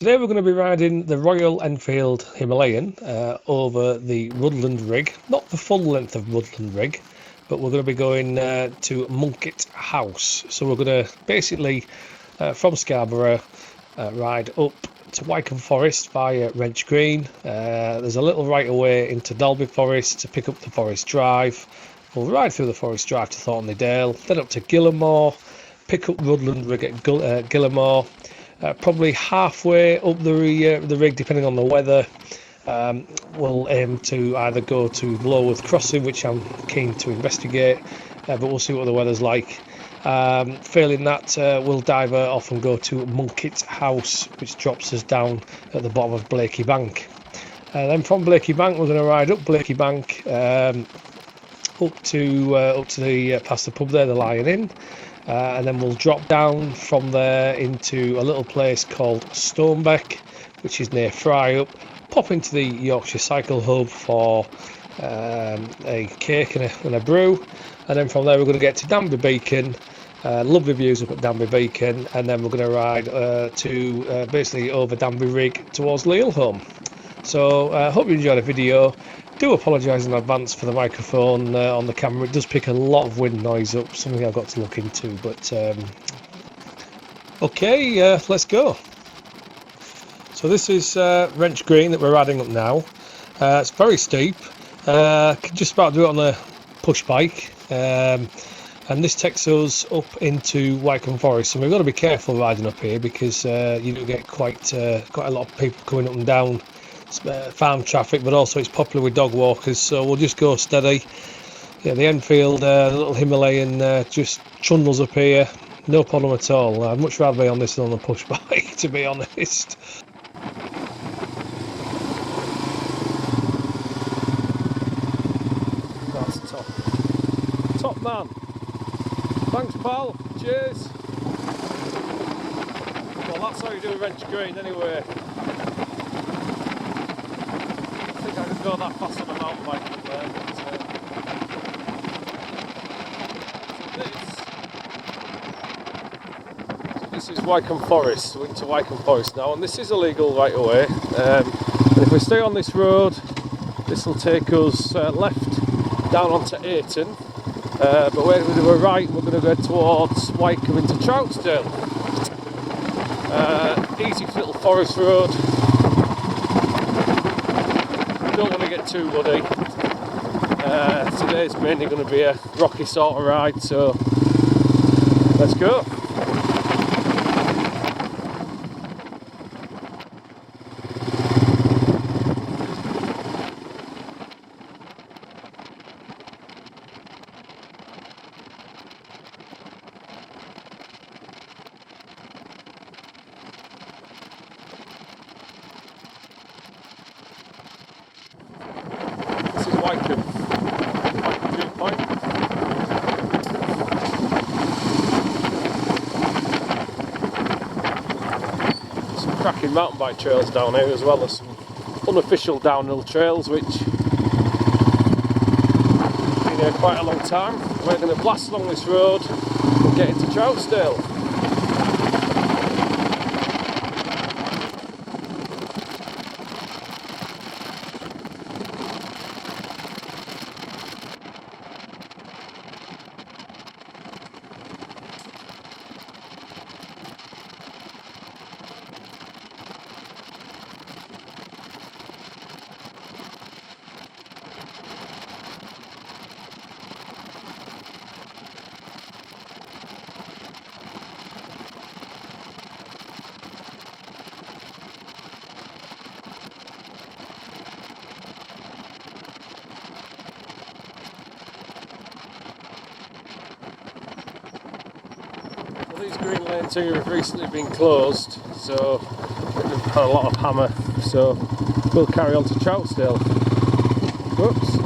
Today we're going to be riding the Royal Enfield Himalayan over the Rudland Rig, not the full length of Woodland Rig, but we're going to be going to Monket House. So we're going to basically from Scarborough ride up to Wycombe Forest via Wrench Green. There's a little right away into Dalby Forest to pick up the Forest Drive. We'll ride through the Forest Drive to Thornley Dale, then up to Gillamoor, pick up Rudland Rig at Gillamoor. Probably halfway up the rig, depending on the weather. We'll aim to either go to Loworth Crossing, which I'm keen to investigate, but we'll see what the weather's like. Failing that, we'll divert off and go to Monket House, which drops us down at the bottom of Blakey Bank. Then from Blakey Bank, we're going to ride up Blakey Bank up to the past the pub there, the Lion Inn. And then we'll drop down from there into a little place called Stonebeck, which is near Fryup. Pop into the Yorkshire Cycle Hub for a cake and a brew, and then from there we're going to get to Danby Beacon. Lovely views up at Danby Beacon, and then we're going to ride to basically over Danby Rigg towards Lealholm. So I hope you enjoyed the video. Do apologise in advance for the microphone on the camera. It does pick a lot of wind noise up, something I've got to look into, but okay, let's go. So this is Wrench Green that we're riding up now. It's very steep, can just about do it on a push bike, and this takes us up into Wycombe Forest, and we've got to be careful riding up here because you do get quite a lot of people coming up and down. Farm traffic, but also it's popular with dog walkers, so we'll just go steady. Yeah, the Enfield the little Himalayan just trundles up here, no problem at all. I'd much rather be on this than on a push bike, to be honest. That's top man. Thanks pal, cheers. Well, that's how you do a Wrench Green anyway. I could go that fast on a mountain bike up there, but so this is Wycombe Forest. We're into Wycombe Forest now, and this is illegal right away. And if we stay on this road, this will take us left down onto Ayton, but we're going to go right. We're going to go towards Wycombe into Troutsdale. Easy little forest road. Don't want to get too muddy. Today's mainly going to be a rocky sort of ride, so let's go. Wycombe Viewpoint. Some cracking mountain bike trails down here, as well as some unofficial downhill trails which have been here quite a long time. We're going to blast along this road and get into Troutsdale. These green lanes here have recently been closed, so we've had a lot of hammer, so we'll carry on to Troutsdale. Whoops.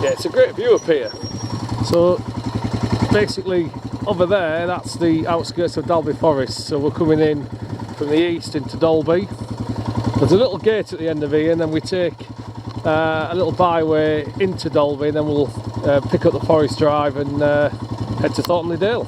Yeah, it's a great view up here. So basically over there, that's the outskirts of Dalby Forest, so we're coming in from the east into Dalby. There's a little gate at the end of here, and then we take a little byway into Dalby, and then we'll pick up the Forest Drive and head to Thornley Dale.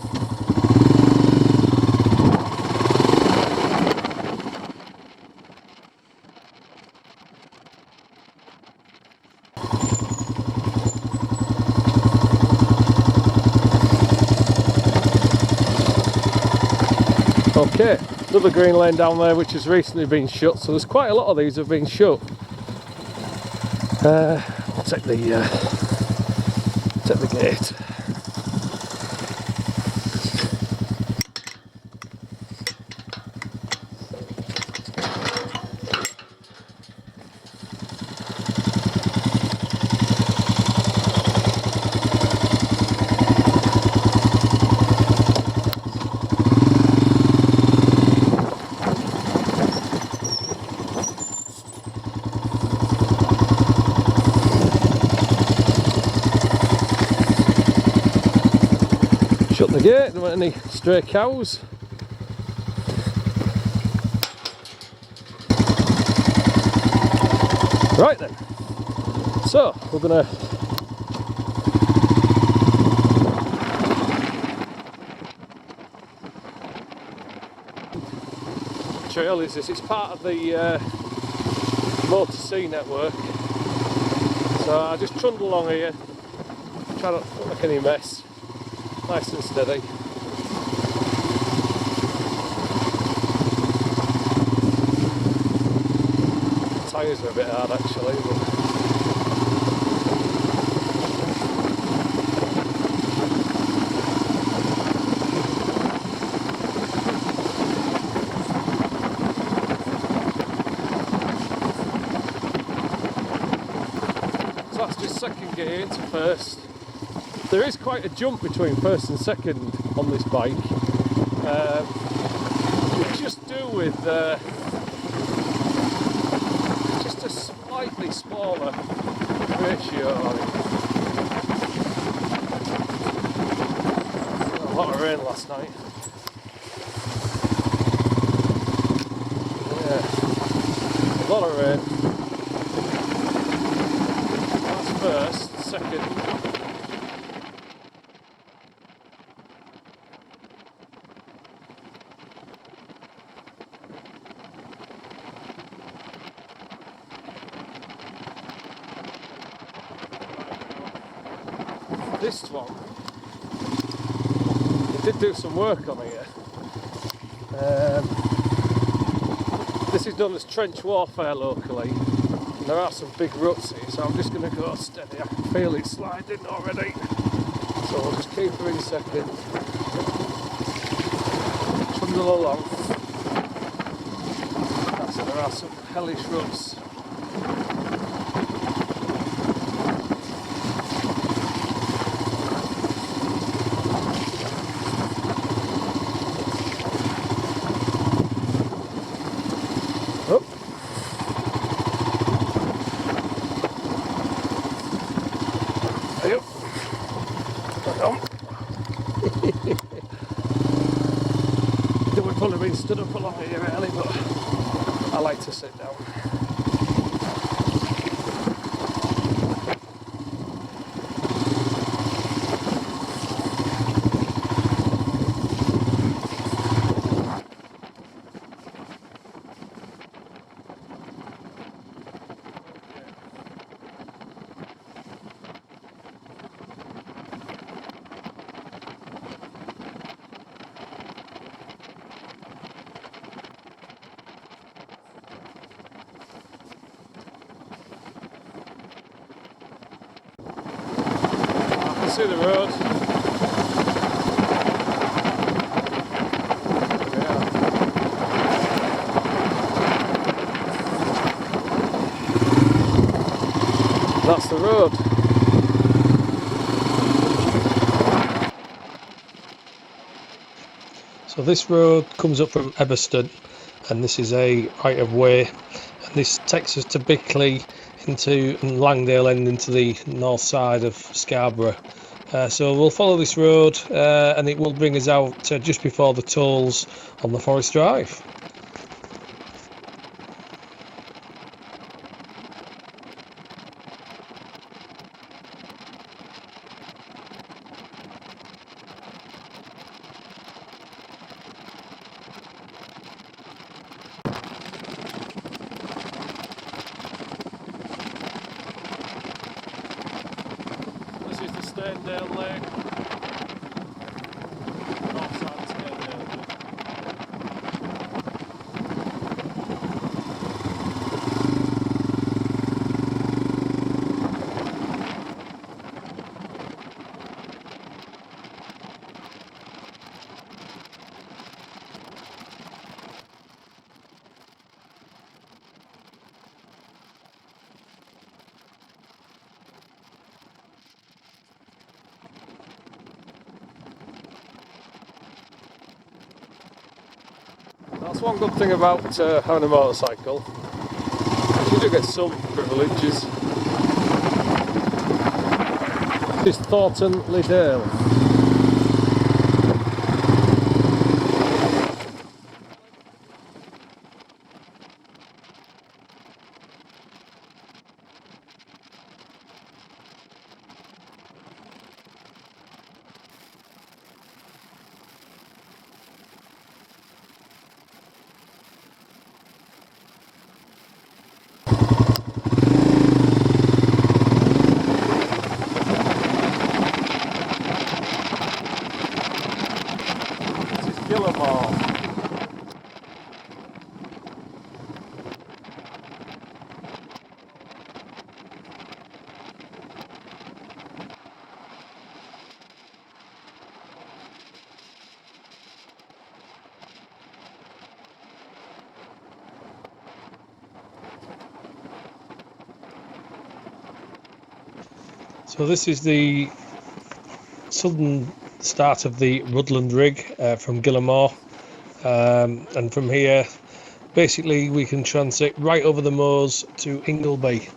Okay, another green lane down there which has recently been shut, so there's quite a lot of these have been shut. I'll take the gate. Shut the gate, don't want any stray cows. Right then, so we're gonna trail is this, it's part of the Motor C network, so I just trundle along here, try not to make any mess. Nice and steady. The tyres are a bit hard actually, but so that's just second gear into first. There is quite a jump between first and second on this bike. We just do with just a slightly smaller ratio on it. A lot of rain last night. Yeah, a lot of rain. That's first, second. This one, they did do some work on here. This is done as trench warfare locally, and there are some big ruts here, so I'm just going to go steady. I can feel it sliding already, so I'll just keep her in second, trundle along. So there are some hellish ruts. We've probably been stood up a lot here early, but I like to sit down. See the road. Yeah. That's the road. So this road comes up from Eberston, and this is a right of way and this takes us to Bickley into and Langdale end into the north side of Scarborough. So we'll follow this road and it will bring us out just before the tolls on the Forest Drive. That's one good thing about having a motorcycle. You do get some privileges. This is Thornton Liddale. Gillamoor. So this is the southern start of the Rudland Rig from Gillamoor, and from here basically we can transit right over the moors to Ingleby.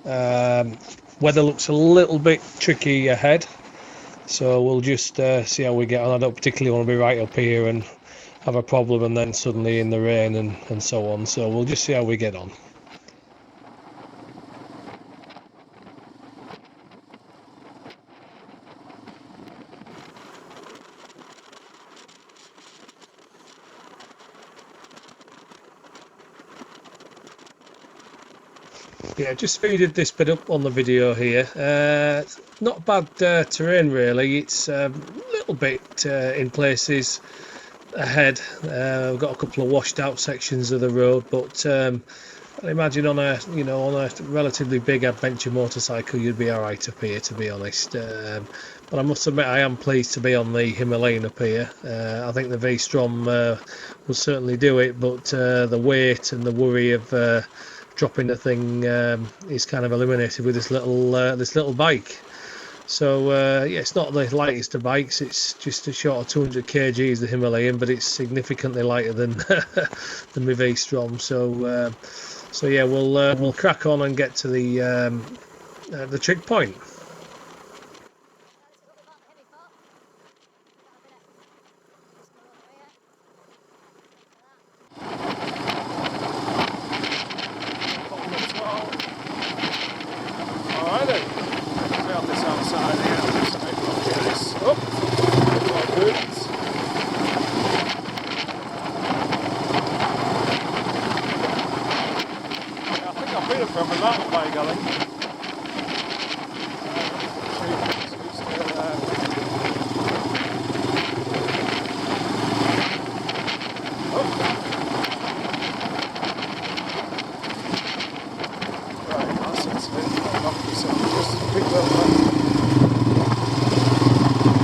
Weather looks a little bit tricky ahead, so we'll just see how we get on. I don't particularly want to be right up here and have a problem and then suddenly in the rain and so on, so we'll just see how we get on. Yeah, just speeded this bit up on the video here. Not bad terrain really. It's a little bit in places ahead. We've got a couple of washed out sections of the road, but I imagine on a relatively big adventure motorcycle you'd be all right up here, to be honest. But I must admit I am pleased to be on the Himalayan up here. I think the V-Strom will certainly do it, but the weight and the worry of dropping the thing is kind of eliminated with this little bike. So yeah, it's not the lightest of bikes. It's just a short of 200 kg, the Himalayan, but it's significantly lighter than than my V-Strom. So yeah, we'll crack on and get to the trig point.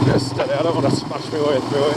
Just steady, I don't want to smash my way through it.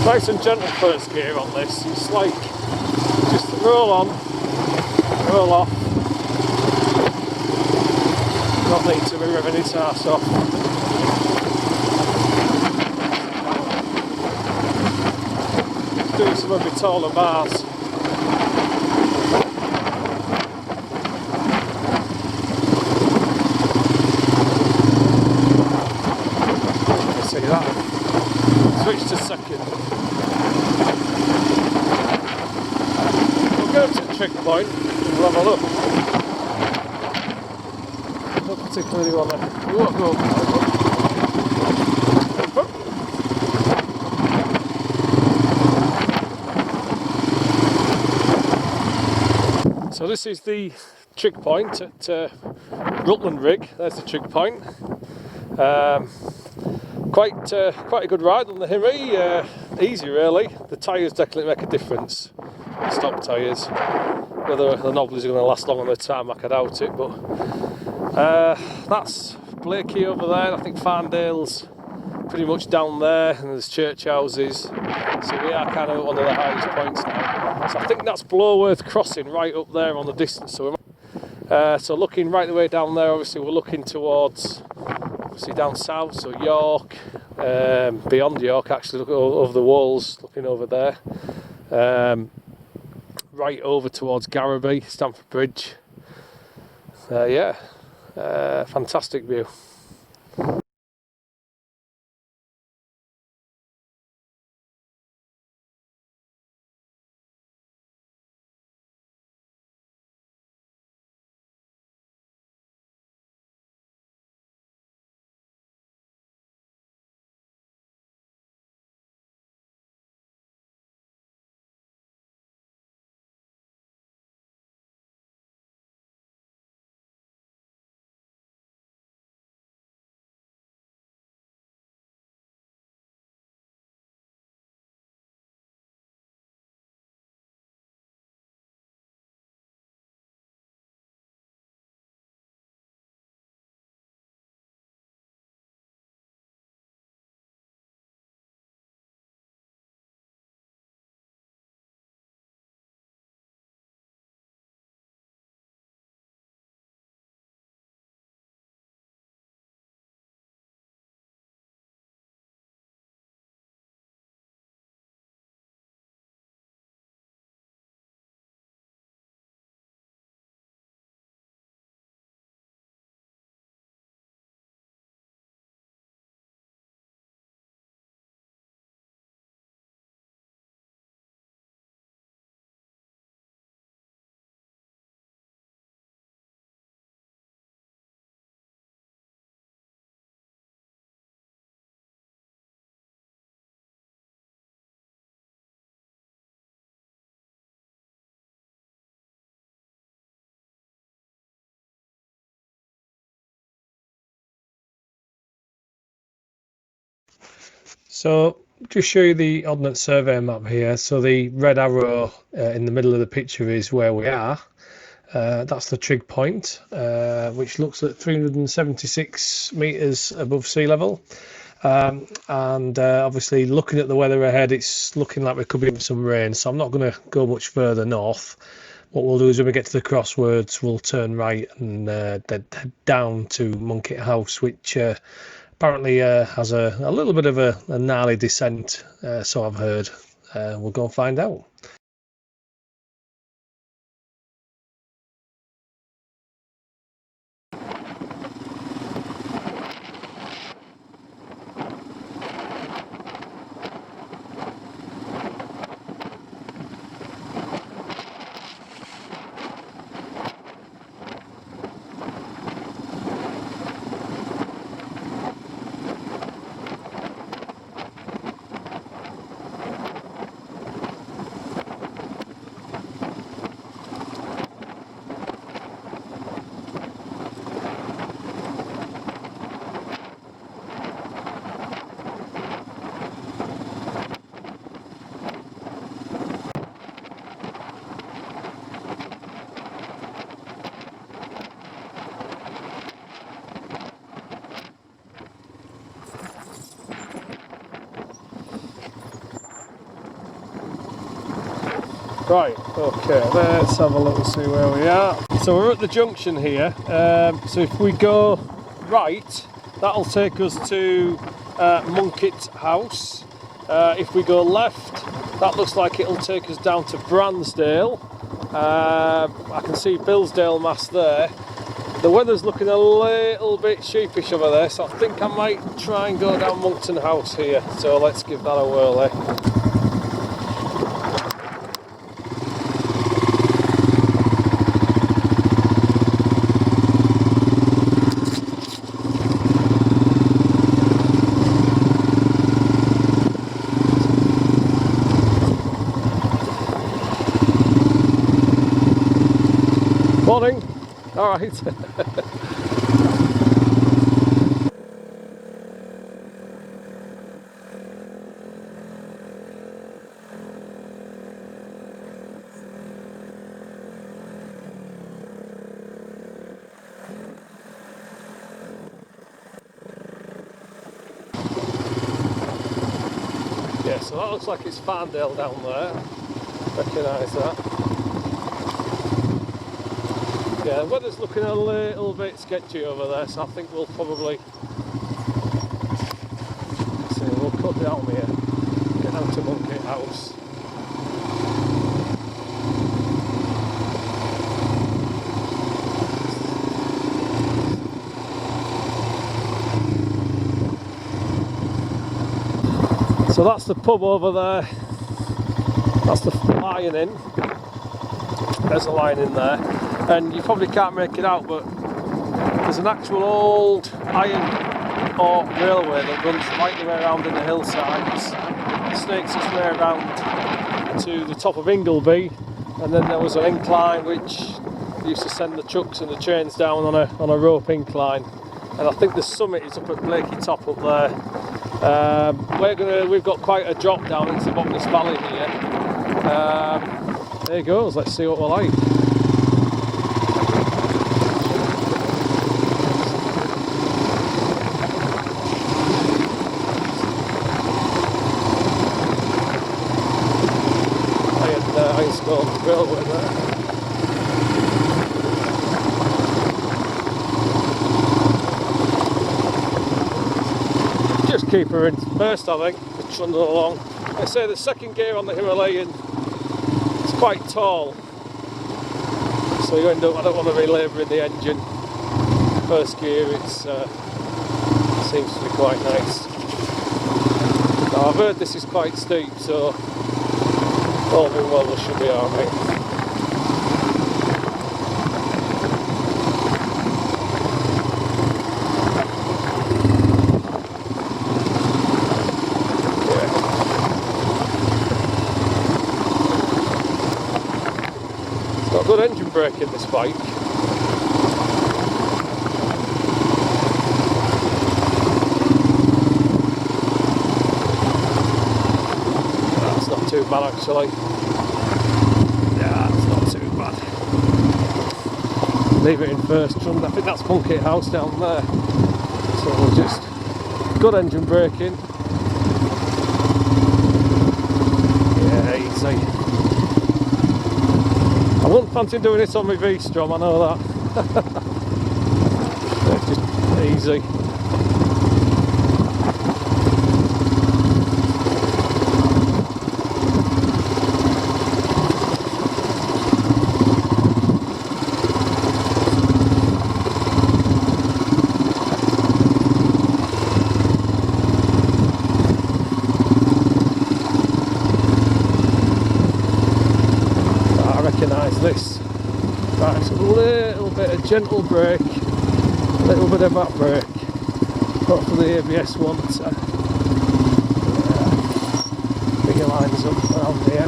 Nice and gentle first gear on this. It's like just roll on, roll off. Not need to be revving its arse off. Doing some of the taller bars. See that? Switch to second. We'll go to the trick point and we'll have a look. Not particularly want to go. So this is the trick point at Rudland Rigg. There's the trick point. Quite a good ride on the Himmy. Easy really. The tyres definitely make a difference. The stock tyres. Whether the knobblies are going to last long on the tarmac, I doubt it. But that's Blakey over there. I think Farndale's pretty much down there, and there's church houses. So we are kind of at one of the highest points now. So I think that's Bloworth Crossing right up there on the distance. So looking right the way down there, obviously we're looking towards, obviously down south, so York, beyond York actually, look over the walls, looking over there. Right over towards Garraby, Stamford Bridge. Fantastic view. So just show you the Ordnance Survey map here. So the red arrow in the middle of the picture is where we are. That's the trig point, which looks at 376 metres above sea level. Obviously looking at the weather ahead, it's looking like we could be having some rain, so I'm not going to go much further north. What we'll do is when we get to the crossroads, we'll turn right and head down to Monket House, which apparently has a little bit of a gnarly descent, so I've heard. We'll go and find out. Right, okay, let's have a look and see where we are. So we're at the junction here, so if we go right, that'll take us to Monket House. If we go left, that looks like it'll take us down to Bransdale. I can see Billsdale Mast there. The weather's looking a little bit sheepish over there, so I think I might try and go down Monket House here. So let's give that a whirl, eh? Morning. All right. Yeah, so that looks like it's Farndale down there. Recognise that. Yeah, the weather's looking a little bit sketchy over there, so I think we'll probably we'll cut down here, get down to Monket House. So that's the pub over there. That's the Lion Inn. There's a Lion Inn there. And you probably can't make it out, but there's an actual old iron ore railway that runs right the way around in the hillsides, snakes its way around to the top of Ingleby, and then there was an incline which used to send the trucks and the trains down on a rope incline. And I think the summit is up at Blakey Top up there. We've got quite a drop down into the bottom of this valley here. There it goes. Let's see what we're like. Railway there. Just keep her in first, I think, just trundle along. I say the second gear on the Himalayan is quite tall, so you end up, I don't want to be labouring the engine. First gear, it seems to be quite nice. Now I've heard this is quite steep, so all being well, we should be alright. It's got good engine brake in this bike. That's not too bad actually. Yeah, it's not too bad. Leave it in first trund. I think that's Monket House down there. So we'll just good engine braking. Yeah, easy. I wouldn't fancy doing this on my V-Strom, I know that. It's just easy. This. Right, it's a little bit of gentle brake, a little bit of back brake. Hopefully the ABS won't bring your lines up around here.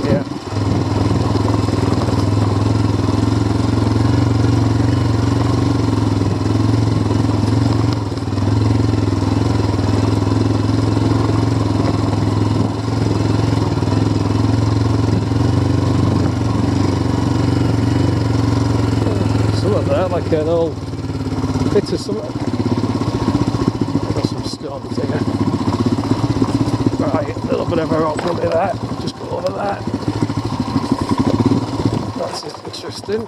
Yeah. Like an old bit of something. Got some stones here. Right. A little bit of a rock under there, just go over there. That's interesting.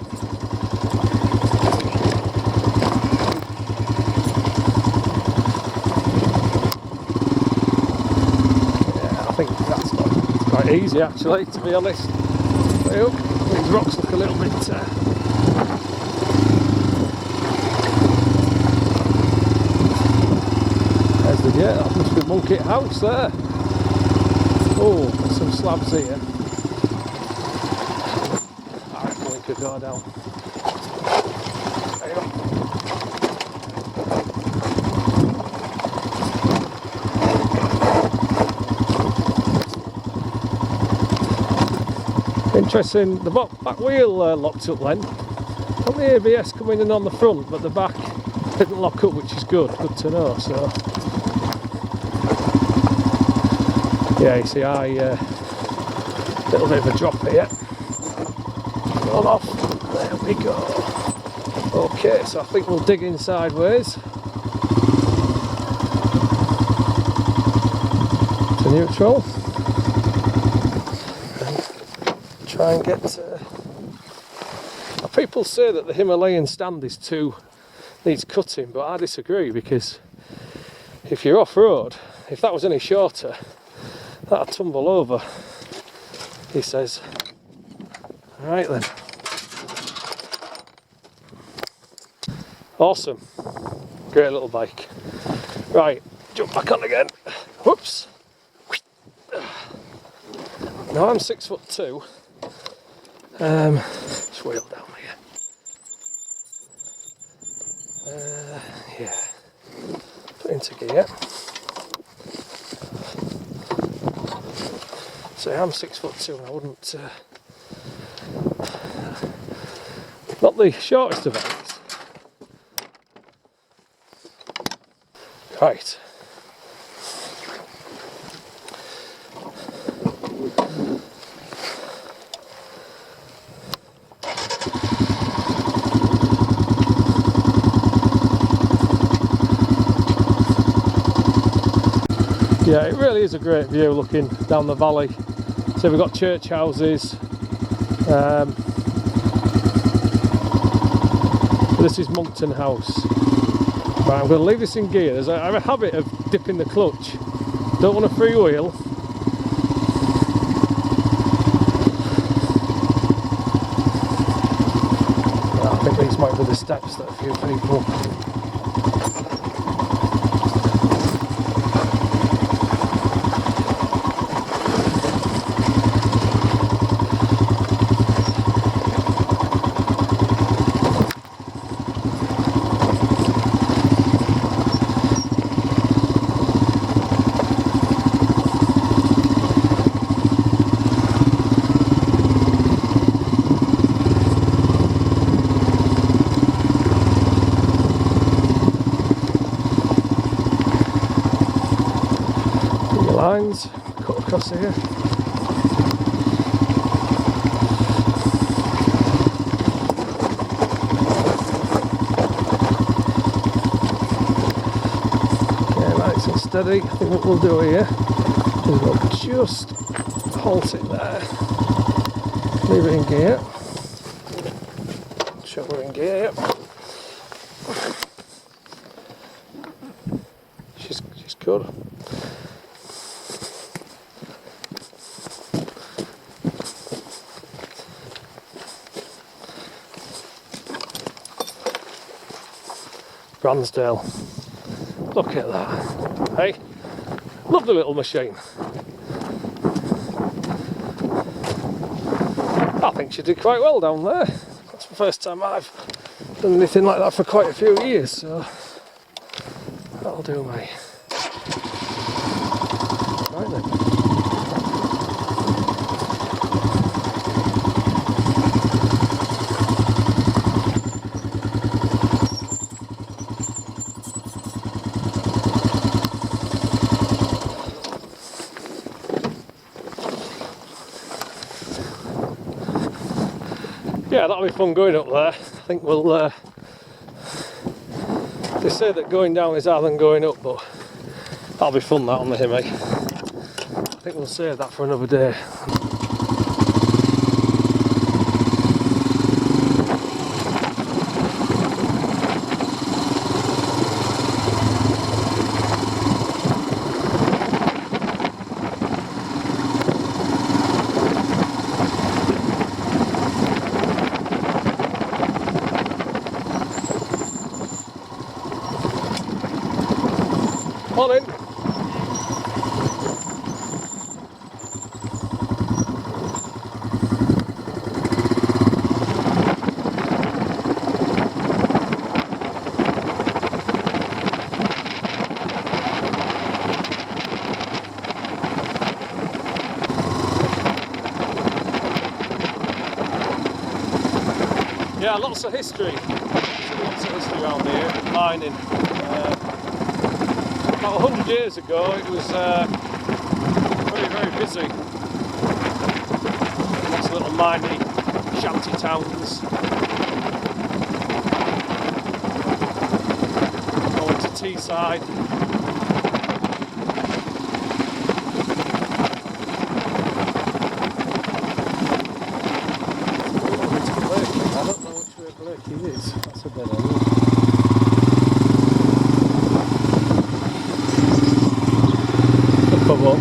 Yeah, I think that's quite easy actually, to be honest. These rocks look a little bit there's the gate, that must be Monket House there. Oh, there's some slabs here. I reckon we could go down. There you go. Interesting, the back wheel locked up then. Got the ABS coming in on the front, but the back didn't lock up, which is good to know. So yeah, you see, little bit of a drop here. Roll off. There we go. Okay, so I think we'll dig in sideways to neutral. Try and get people say that the Himalayan stand needs cutting, but I disagree, because if you're off-road, if that was any shorter, that'd tumble over, he says. Alright then. Awesome. Great little bike. Right, jump back on again. Whoops. Now I'm 6'2". Just wheel down here. Yeah. Put into gear. So I'm 6'2", and I wouldn't. Not the shortest of bikes. Right. Yeah, it really is a great view looking down the valley. So we've got church houses. This is Monket House. Right, I'm going to leave this in gear. I have a habit of dipping the clutch. Don't want to freewheel. I think these might be the steps that a few people. Lines cut across here. Okay, nice and steady. I think what we'll do here is we'll just halt it there, leave it in gear, show we're in gear. She's good. Bransdale. Look at that. Hey, love the little machine. I think she did quite well down there. That's the first time I've done anything like that for quite a few years, so that'll do me. Right then. Yeah, that'll be fun going up there. I think we'll. They say that going down is harder than going up, but that'll be fun that on the Himmy. I think we'll save that for another day. Morning. Yeah, lots of history. Lots of history around here, mining. About 100 years ago it was very, very busy. Lots of little mining shanty towns. Going to Teesside. I don't know which way Blakey is. That's a bit of up.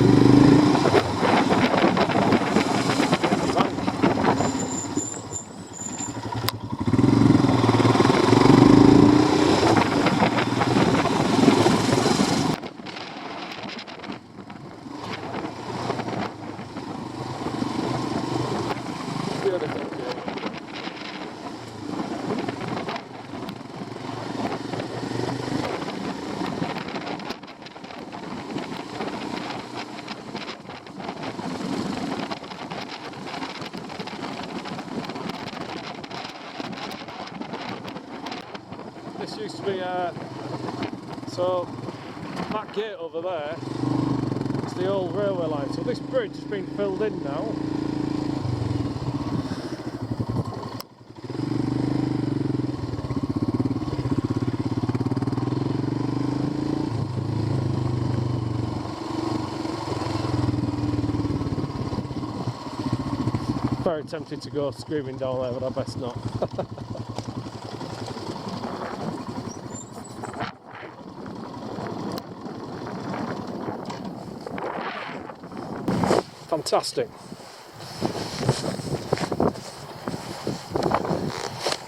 This used to be so that gate over there is the old railway line, so this bridge has been filled in now. Very tempted to go screaming down there, but I best not. Fantastic.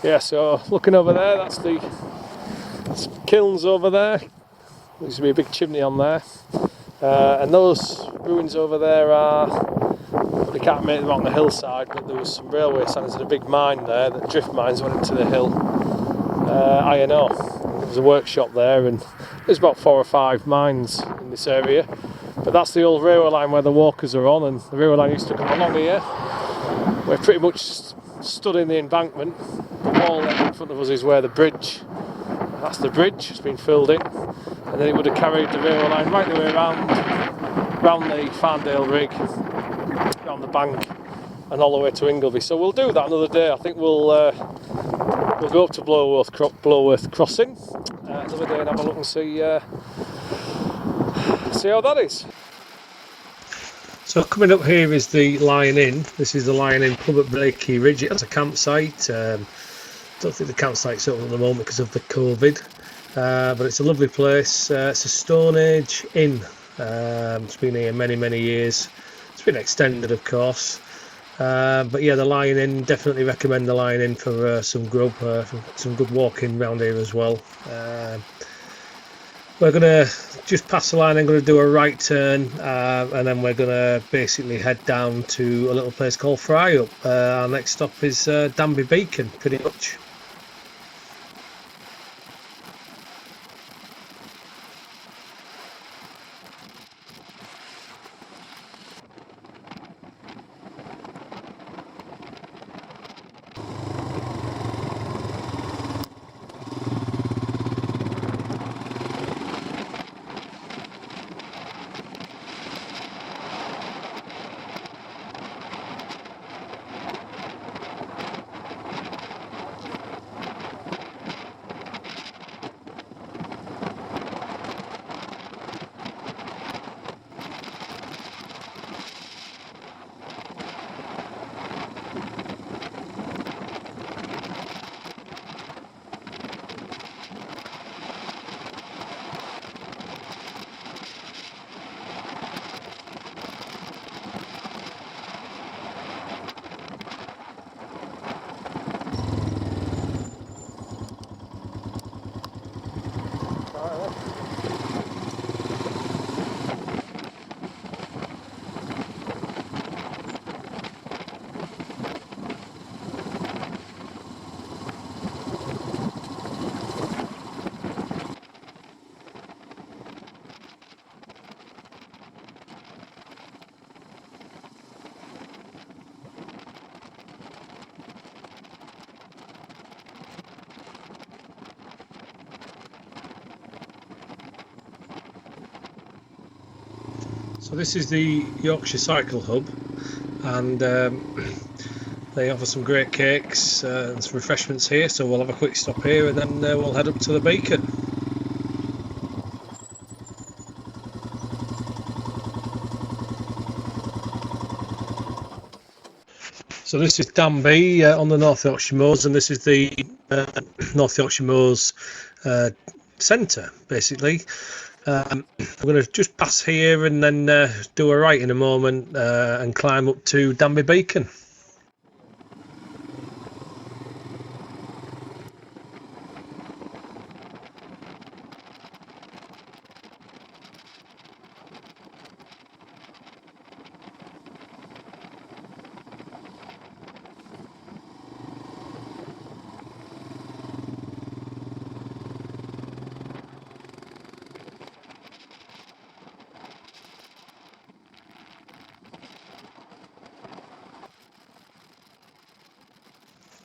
Yeah, so looking over there, that's the kilns over there. There used to be a big chimney on there. And those ruins over there are, well, they can't make them on the hillside, but there was some railway standards and a big mine there, that drift mines went into the hill. Iron ore. There was a workshop there, and there's about 4 or 5 mines in this area. But that's the old railway line where the walkers are on, and the railway line used to come along here. We're pretty much stood in the embankment. The wall in front of us is where the bridge, that's the bridge, it's been filled in. And then it would have carried the railway line right the way around the Farndale Rig, around the bank, and all the way to Ingleby. So we'll do that another day. I think we'll go up to Bloworth Crossing another day and have a look and see how that is. So coming up here is the Lion Inn. This is the Lion Inn pub at Blakey Ridge. It has a campsite. Don't think the campsite's open at the moment because of the COVID, but it's a lovely place. It's a Stone Age inn. It's been here many years. It's been extended, of course. But yeah, the Lion Inn, definitely recommend the Lion Inn for some grub, some good walking round here as well. We're going to just pass the line. I'm going to do a right turn, and then we're going to basically head down to a little place called Fryup. Our next stop is Danby Beacon, pretty much. So this is the Yorkshire Cycle Hub, and they offer some great cakes and some refreshments here, so we'll have a quick stop here and then we'll head up to the beacon. So this is Danby on the North Yorkshire Moors, and this is the North Yorkshire Moors centre, basically. I'm going to just pass here and then do a right in a moment and climb up to Danby Beacon.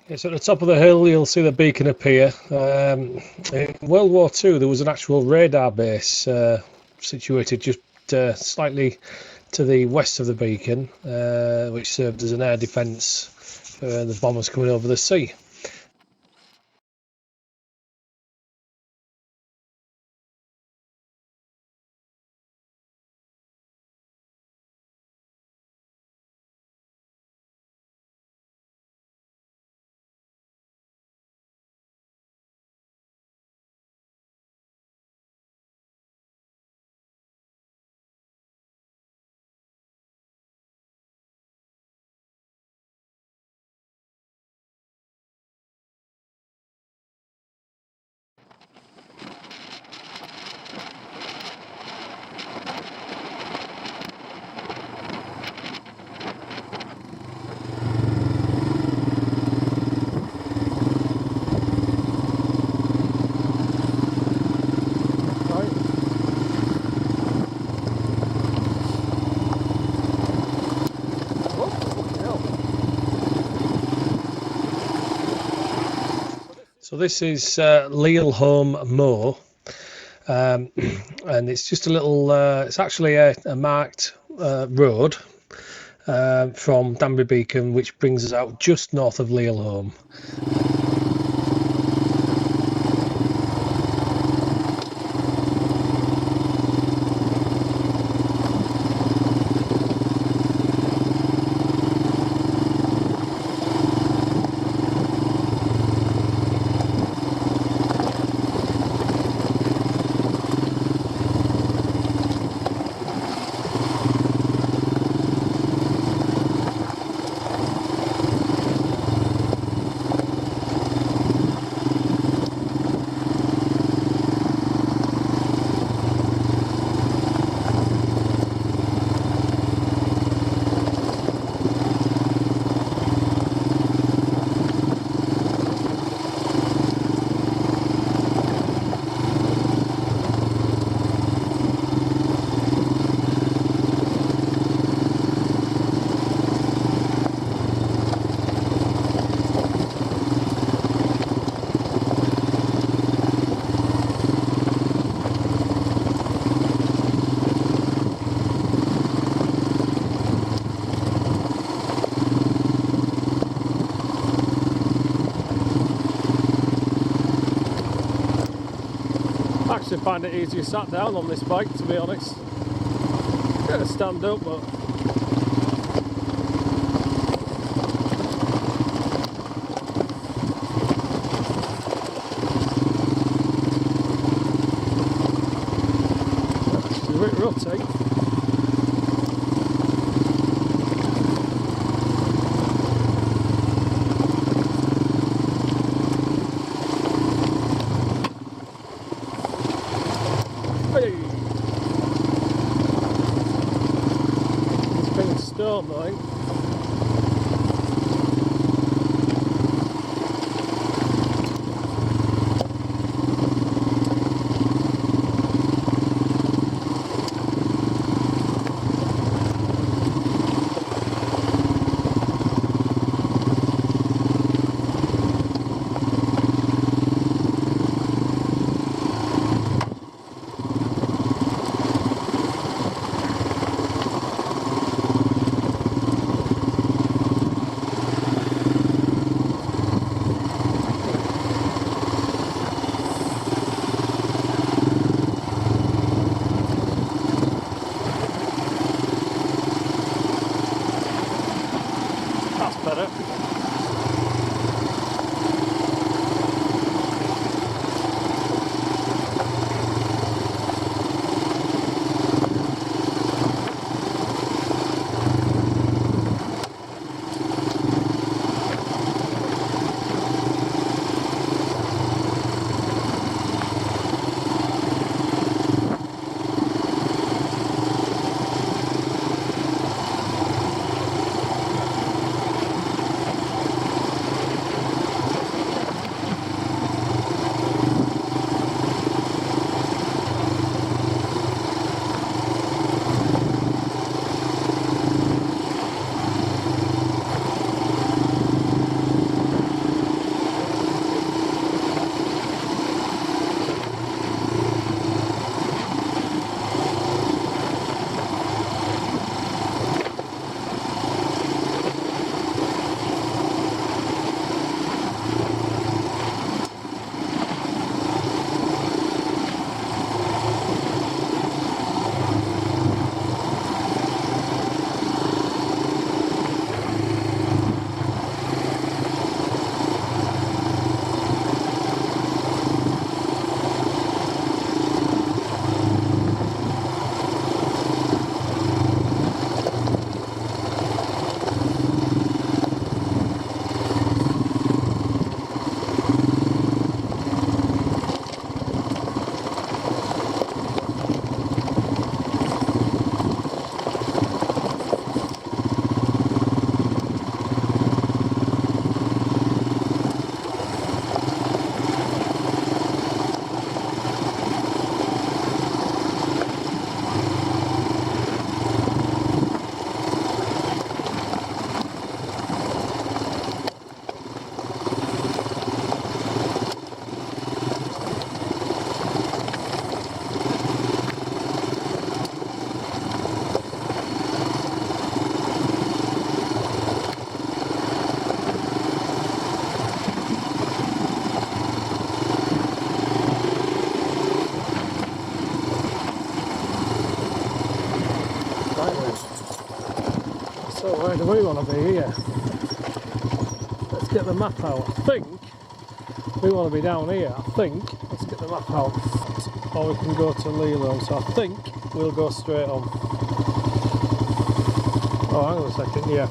It's at the top of the hill. You'll see the beacon appear. In World War II, there was an actual radar base situated just slightly to the west of the beacon, which served as an air defence for the bombers coming over the sea. So this is Lealholm Moor, and it's just a little, it's actually a marked road from Danby Beacon, which brings us out just north of Lealholm. I actually find it easier sat down on this bike, to be honest. Gotta stand up, but it's a bit rotate. Storm, I think. So where do we want to be here? Let's get the map out. I think we want to be down here. I think. Let's get the map out. Or we can go to Lealholm. So I think we'll go straight on. Oh, hang on a second. Yeah.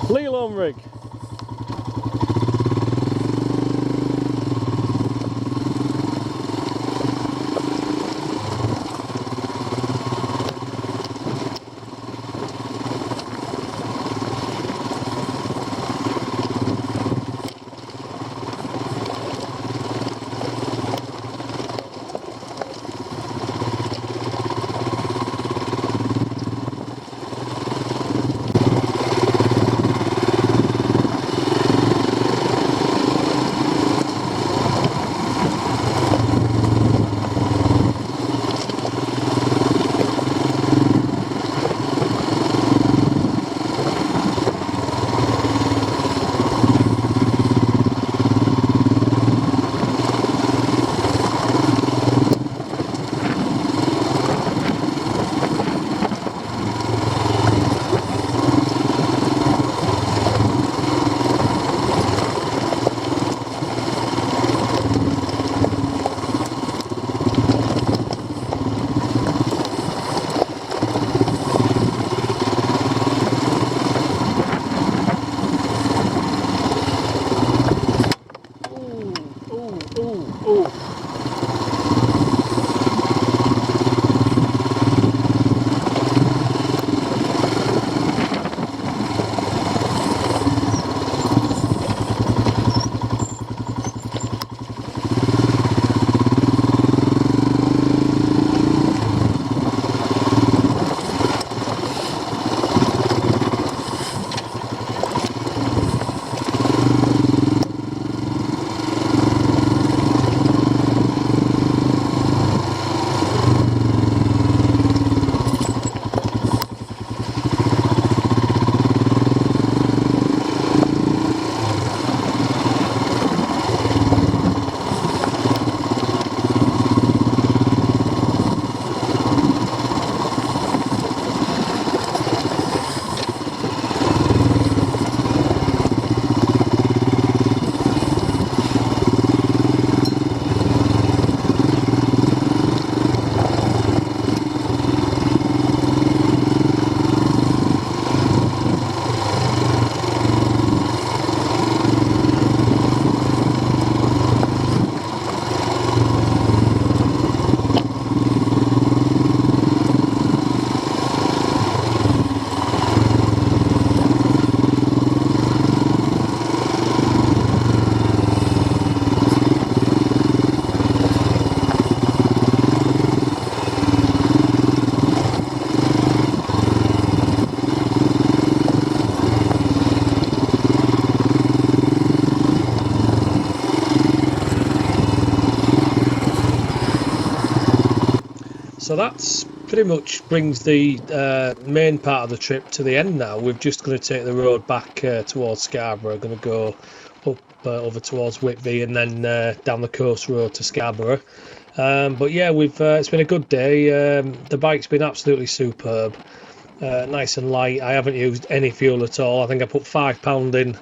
Rudland Rigg. So that's pretty much brings the main part of the trip to the end now. We're just going to take the road back towards Scarborough. Going to go up over towards Whitby and then down the coast road to Scarborough. But yeah, it's been a good day. The bike's been absolutely superb, nice and light. I haven't used any fuel at all. I think I put £5 in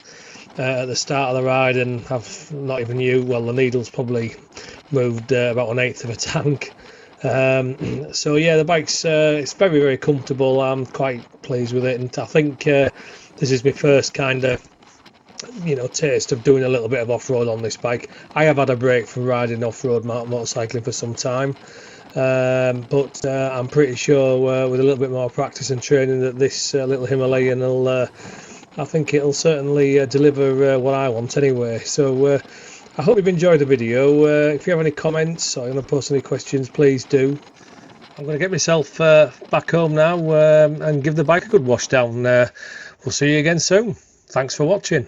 at the start of the ride and have not even used, well, the needle's probably moved about 1/8 of a tank. So yeah, the bike's it's very, very comfortable. I'm quite pleased with it, and I think this is my first kind of taste of doing a little bit of off-road on this bike. I have had a break from riding off-road motorcycling for some time, but I'm pretty sure with a little bit more practice and training that this little Himalayan will I think it'll certainly deliver what I want anyway. So I hope you've enjoyed the video. If you have any comments or you want to post any questions, please do. I'm going to get myself back home now and give the bike a good wash down. We'll see you again soon. Thanks for watching.